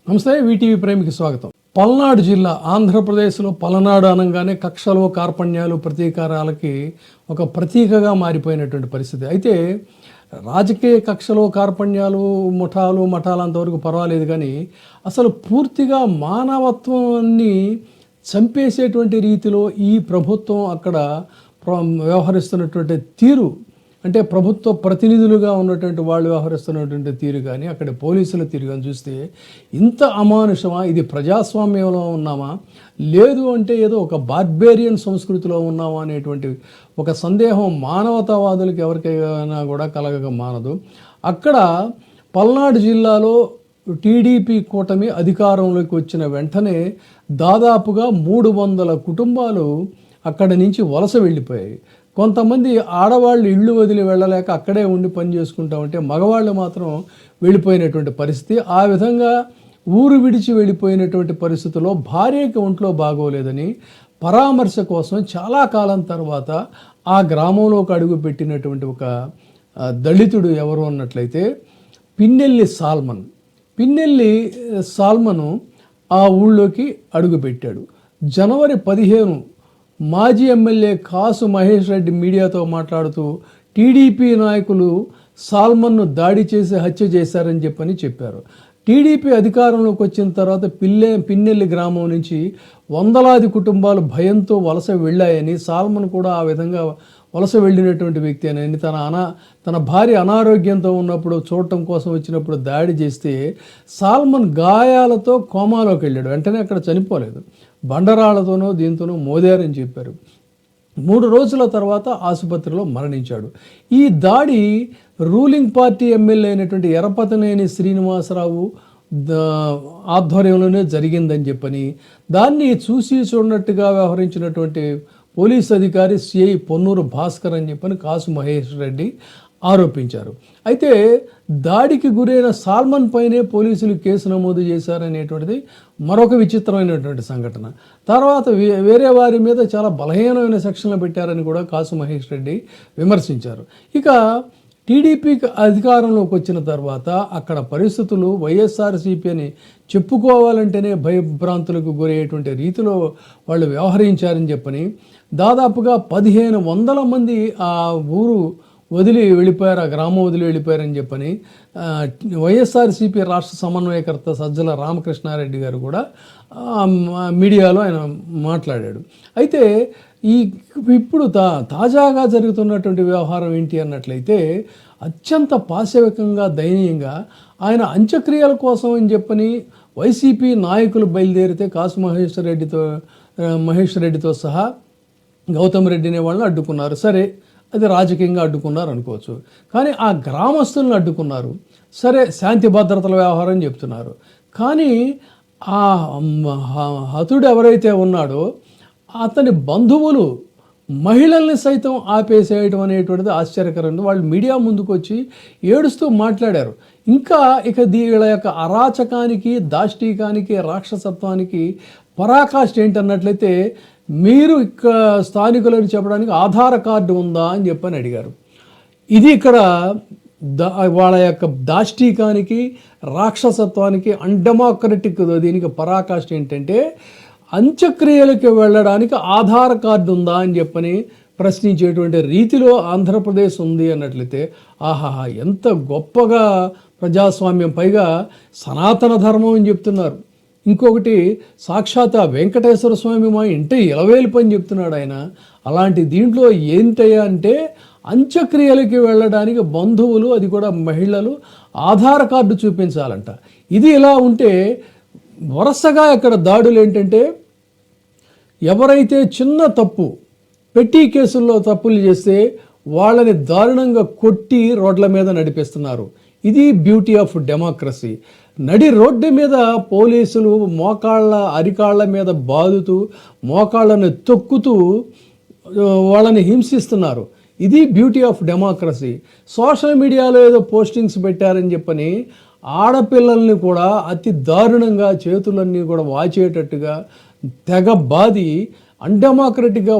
నమస్తే, వీటీవీ ప్రేమికి స్వాగతం. పల్నాడు జిల్లా ఆంధ్రప్రదేశ్లో పలనాడు అనగానే కక్షలు, కార్పణ్యాలు, ప్రతీకారాలకి ఒక ప్రతీకగా మారిపోయినటువంటి పరిస్థితి. అయితే రాజకీయ కక్షలు, కార్పణ్యాలు, ముఠాలు అంతవరకు పర్వాలేదు, కానీ అసలు పూర్తిగా మానవత్వాన్ని చంపేసేటువంటి రీతిలో ఈ ప్రభుత్వం అక్కడ వ్యవహరిస్తున్నటువంటి తీరు, అంటే ప్రభుత్వ ప్రతినిధులుగా ఉన్నటువంటి వాళ్ళు వ్యవహరిస్తున్నటువంటి తీరు కానీ, అక్కడ పోలీసుల తీరు కానీ చూస్తే ఇంత అమానుషమా? ఇది ప్రజాస్వామ్యంలో ఉన్నామా, లేదు అంటే ఏదో ఒక బార్బేరియన్ సంస్కృతిలో ఉన్నామా అనేటువంటి ఒక సందేహం మానవతావాదులకు ఎవరికైనా కూడా కలగక మానదు. అక్కడ పల్నాడు జిల్లాలో టీడీపీ కూటమి అధికారంలోకి వచ్చిన వెంటనే దాదాపుగా 300 కుటుంబాలు అక్కడి నుంచి వలస వెళ్ళిపోయాయి. కొంతమంది ఆడవాళ్ళు ఇళ్ళు వదిలి వెళ్ళలేక అక్కడే ఉండి పని చేసుకుంటా ఉంటే, మగవాళ్ళు మాత్రం వెళ్ళిపోయినటువంటి పరిస్థితి. ఆ విధంగా ఊరు విడిచి వెళ్ళిపోయినటువంటి పరిస్థితుల్లో భార్యకి ఒంట్లో బాగోలేదని పరామర్శ కోసం చాలా కాలం తర్వాత ఆ గ్రామంలోకి అడుగు పెట్టినటువంటి ఒక దళితుడు ఎవరు అన్నట్లయితే పిన్నెల్లి సాల్మను ఆ ఊళ్ళోకి అడుగుపెట్టాడు. జనవరి 15 మాజీ ఎమ్మెల్యే కాసు మహేష్ రెడ్డి మీడియాతో మాట్లాడుతూ టీడీపీ నాయకులు సాల్మన్ను దాడి చేసి హత్య చేశారని చెప్పారు. టీడీపీ అధికారంలోకి వచ్చిన తర్వాత పిన్నెల్లి గ్రామం నుంచి వందలాది కుటుంబాలు భయంతో వలస వెళ్ళాయని, సాల్మన్ కూడా ఆ విధంగా వలస వెళ్ళినటువంటి వ్యక్తి అని, తన భార్య అనారోగ్యంతో ఉన్నప్పుడు చూడటం కోసం వచ్చినప్పుడు దాడి చేస్తే సాల్మన్ గాయాలతో కోమాలోకి వెళ్ళాడు. వెంటనే అక్కడ చనిపోలేదు, బండరాళ్లతోనో దీంతోనో మోదారని చెప్పారు. 3 రోజుల తర్వాత ఆసుపత్రిలో మరణించాడు. ఈ దాడి రూలింగ్ పార్టీ ఎమ్మెల్యే అయినటువంటి ఎరపతనేని శ్రీనివాసరావు ఆధ్వర్యంలోనే జరిగిందని చెప్పని, దాన్ని చూసి చూడనట్టుగా వ్యవహరించినటువంటి పోలీస్ అధికారి సిఐ పొన్నూరు భాస్కర్ అని చెప్పని కాసు మహేష్ రెడ్డి ఆరోపించారు. అయితే దాడికి గురైన సాల్మన్ పైనే పోలీసులు కేసు నమోదు చేశారనేటువంటిది మరొక విచిత్రమైనటువంటి సంఘటన. తర్వాత వేరే వారి మీద చాలా బలహీనమైన సెక్షన్లు పెట్టారని కూడా కాసు మహేష్ రెడ్డి విమర్శించారు. ఇక టీడీపీకి అధికారంలోకి వచ్చిన తర్వాత అక్కడ పరిస్థితులు వైఎస్ఆర్సీపీ అని చెప్పుకోవాలంటేనే భయభ్రాంతులకు గురయ్యేటువంటి రీతిలో వాళ్ళు వ్యవహరించారని చెప్పని దాదాపుగా 1500 మంది ఆ ఊరు వదిలి వెళ్ళిపోయారు, ఆ గ్రామం వదిలి వెళ్ళిపోయారని చెప్పని వైఎస్ఆర్సీపీ రాష్ట్ర సమన్వయకర్త సజ్జల రామకృష్ణారెడ్డి గారు కూడా మీడియాలో ఆయన మాట్లాడాడు. అయితే ఇప్పుడు తాజాగా జరుగుతున్నటువంటి వ్యవహారం ఏంటి అన్నట్లయితే అత్యంత పాశవికంగా, దయనీయంగా ఆయన అంత్యక్రియల కోసం అని చెప్పని వైసీపీ నాయకులు బయలుదేరితే కాసు మహేష్ రెడ్డితో సహా గౌతమ్ రెడ్డి అనే వాళ్ళని అడ్డుకున్నారు. సరే, అది రాజకీయంగా అడ్డుకున్నారు అనుకోవచ్చు, కానీ ఆ గ్రామస్తులను అడ్డుకున్నారు. సరే, శాంతి భద్రతల వ్యవహారం చెప్తున్నారు. కానీ ఆ హతుడు ఎవరైతే ఉన్నాడో అతని బంధువులు మహిళల్ని సైతం ఆపేసేయడం అనేటువంటిది ఆశ్చర్యకరం. వాళ్ళు మీడియా ముందుకు వచ్చి ఏడుస్తూ మాట్లాడారు. ఇక వీళ్ళ యొక్క అరాచకానికి, దాష్టీకానికి, రాక్షసత్వానికి పరాకాష్ఠ ఏంటన్నట్లయితే, మీరు ఇక్కడ స్థానికులను చెప్పడానికి ఆధార్ కార్డు ఉందా అని చెప్పని అడిగారు. ఇది ఇక్కడ వాళ్ళ యొక్క దాష్టీకానికి, రాక్షసత్వానికి, అన్డెమోక్రటిక్ దీనికి పరాకాష్ఠ ఏంటంటే, అంత్యక్రియలకు వెళ్ళడానికి ఆధార్ కార్డు ఉందా అని చెప్పని ప్రశ్నించేటువంటి రీతిలో ఆంధ్రప్రదేశ్ ఉంది అన్నట్లయితే, ఆహాహా, ఎంత గొప్పగా ప్రజాస్వామ్యం, పైగా సనాతన ధర్మం అని చెప్తున్నారు. ఇంకొకటి, సాక్షాత్ వెంకటేశ్వర స్వామి మా ఇంటి ఇలవేలు పని చెప్తున్నాడు ఆయన. అలాంటి దీంట్లో ఏంటయ్యా అంటే, అంత్యక్రియలకి వెళ్ళడానికి బంధువులు, అది కూడా మహిళలు, ఆధార్ కార్డు చూపించాలంట. ఇది ఇలా ఉంటే వరుసగా ఇక్కడ దాడులు ఏంటంటే, ఎవరైతే చిన్న తప్పు, పెట్టి కేసుల్లో తప్పులు చేస్తే వాళ్ళని దారుణంగా కొట్టి రోడ్ల మీద నడిపిస్తున్నారు. ఇది బ్యూటీ ఆఫ్ డెమోక్రసీ. నడి రోడ్డు మీద పోలీసులు అరికాళ్ళ మీద బాదుతూ, మోకాళ్ళని తొక్కుతూ వాళ్ళని హింసిస్తున్నారు. ఇది బ్యూటీ ఆఫ్ డెమోక్రసీ. సోషల్ మీడియాలో ఏదో పోస్టింగ్స్ పెట్టారని చెప్పని ఆడపిల్లల్ని కూడా అతి దారుణంగా చేతులన్నీ కూడా వాచేటట్టుగా తెగ బాది అన్డెమోక్రటిక్గా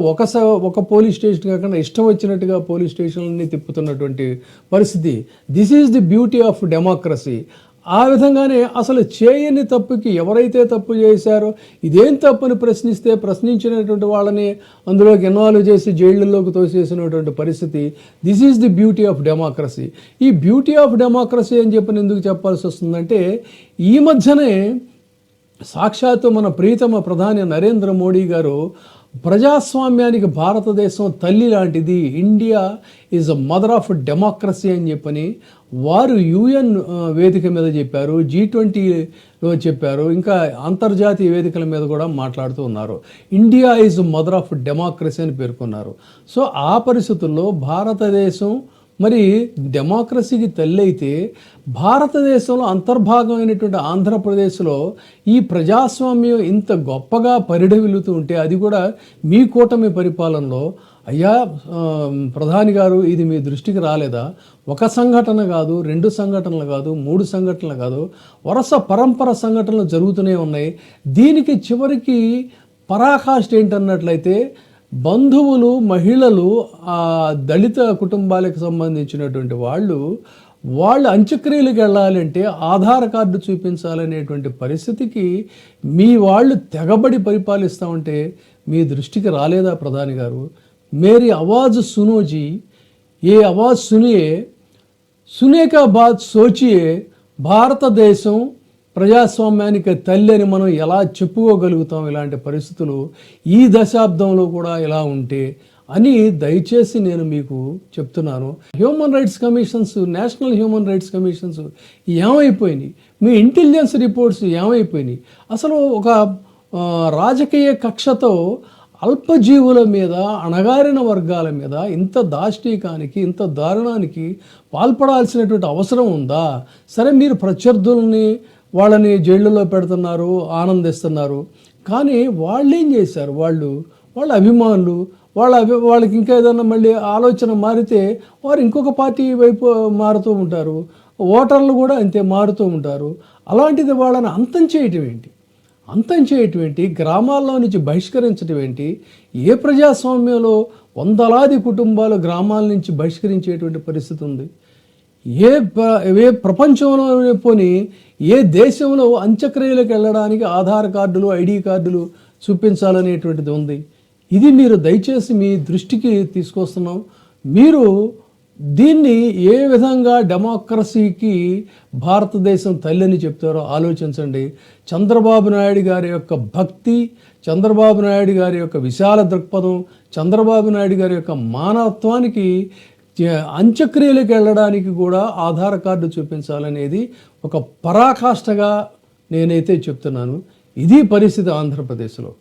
ఒక పోలీస్ స్టేషన్ కాకుండా ఇష్టం వచ్చినట్టుగా పోలీస్ స్టేషన్లన్నీ తిప్పుతున్నటువంటి పరిస్థితి. This is the beauty of democracy. ఆ విధంగానే అసలు చేయని తప్పుకి ఎవరైతే తప్పు చేశారో ఇదేం తప్పుని ప్రశ్నించినటువంటి వాళ్ళని అందులోకి ఇన్వాల్వ్ చేసి జైళ్ళల్లోకి తోసేసినటువంటి పరిస్థితి. This is the beauty of democracy. ఈ బ్యూటీ ఆఫ్ డెమోక్రసీ అని చెప్పని ఎందుకు చెప్పాల్సి వస్తుందంటే, ఈ మధ్యనే సాక్షాత్తు మన ప్రీతమ ప్రధాని నరేంద్ర మోడీ గారు ప్రజాస్వామ్యానికి భారతదేశం తల్లి లాంటిది, India is a mother of democracy అని చెప్పని వారు UN వేదిక మీద చెప్పారు, G20లో చెప్పారు, ఇంకా అంతర్జాతీయ వేదికల మీద కూడా మాట్లాడుతూ ఉన్నారు. India is mother of democracy అని పేర్కొన్నారు. సో ఆ పరిస్థితుల్లో భారతదేశం మరి డెమోక్రసీకి తల్లి అయితే, భారతదేశంలో అంతర్భాగమైనటువంటి ఆంధ్రప్రదేశ్లో ఈ ప్రజాస్వామ్యం ఇంత గొప్పగా పరిఢవిల్లుతూ ఉంటే, అది కూడా మీ కూటమి పరిపాలనలో, అయ్యా ప్రధాని గారు ఇది మీ దృష్టికి రాలేదా? ఒక సంఘటన కాదు, 2 సంఘటనలు కాదు, 3 సంఘటనలు కాదు, వరుస పరంపర సంఘటనలు జరుగుతూనే ఉన్నాయి. దీనికి చివరికి పరాకాష్ఠ ఏంటన్నట్లయితే, బంధువులు, మహిళలు, దళిత కుటుంబాలకు సంబంధించినటువంటి వాళ్ళు అంత్యక్రియలకు వెళ్ళాలంటే ఆధార్ కార్డు చూపించాలనేటువంటి పరిస్థితికి మీ వాళ్ళు తెగబడి పరిపాలిస్తూ ఉంటే మీ దృష్టికి రాలేదా ప్రధాని గారు? మేరీ ఆవాజ్ సునో జీ, ఏ ఆవాజ్ సునియే, సునే కా బాత్ సోచియే. భారతదేశం ప్రజాస్వామ్యానికి తల్లి అని మనం ఎలా చెప్పుకోగలుగుతాం ఇలాంటి పరిస్థితులు ఈ దశాబ్దంలో కూడా ఎలా ఉంటే అని దయచేసి నేను మీకు చెప్తున్నాను. Human rights commissions, national human rights commissions ఏమైపోయినాయి? మీ ఇంటెలిజెన్స్ రిపోర్ట్స్ ఏమైపోయినాయి? అసలు ఒక రాజకీయ కక్షతో అల్పజీవుల మీద, అణగారిన వర్గాల మీద ఇంత దాష్టీకానికి, ఇంత దారుణానికి పాల్పడాల్సినటువంటి అవసరం ఉందా? సరే, మీరు ప్రత్యర్థుల్ని వాళ్ళని జైళ్ళలో పెడుతున్నారు, ఆనందిస్తున్నారు, కానీ వాళ్ళు ఏం చేశారు? వాళ్ళ అభిమానులు, వాళ్ళకి ఇంకా ఏదన్నా మళ్ళీ ఆలోచన మారితే వారు ఇంకొక పార్టీ వైపు మారుతూ ఉంటారు. ఓటర్లు కూడా అంతే మారుతూ ఉంటారు. అలాంటిది వాళ్ళని అంతం చేయటం ఏంటి? గ్రామాల్లో నుంచి బహిష్కరించడం ఏంటి? ఏ ప్రజాస్వామ్యంలో వందలాది కుటుంబాలు గ్రామాల నుంచి బహిష్కరించేటువంటి పరిస్థితి ఉంది? ఏ ప్రపంచంలో పోని ఏ దేశంలో అంత్యక్రియలకు వెళ్ళడానికి ఆధార్ కార్డులు, ID కార్డులు చూపించాలనేటువంటిది ఉంది? ఇది మీరు దయచేసి మీ దృష్టికి తీసుకొస్తున్నాం. మీరు దీన్ని ఏ విధంగా డెమోక్రసీకి భారతదేశం తల్లిని చెప్తారో ఆలోచించండి. చంద్రబాబు నాయుడు గారి యొక్క భక్తి, చంద్రబాబు నాయుడు గారి యొక్క విశాల దృక్పథం, చంద్రబాబు నాయుడు గారి యొక్క మానవత్వానికి అంత్యక్రియలకు వెళ్ళడానికి కూడా ఆధార్ కార్డు చూపించాలనేది ఒక పరాకాష్ఠగా నేనైతే చెప్తున్నాను. ఇది పరిస్థితి ఆంధ్రప్రదేశ్లో.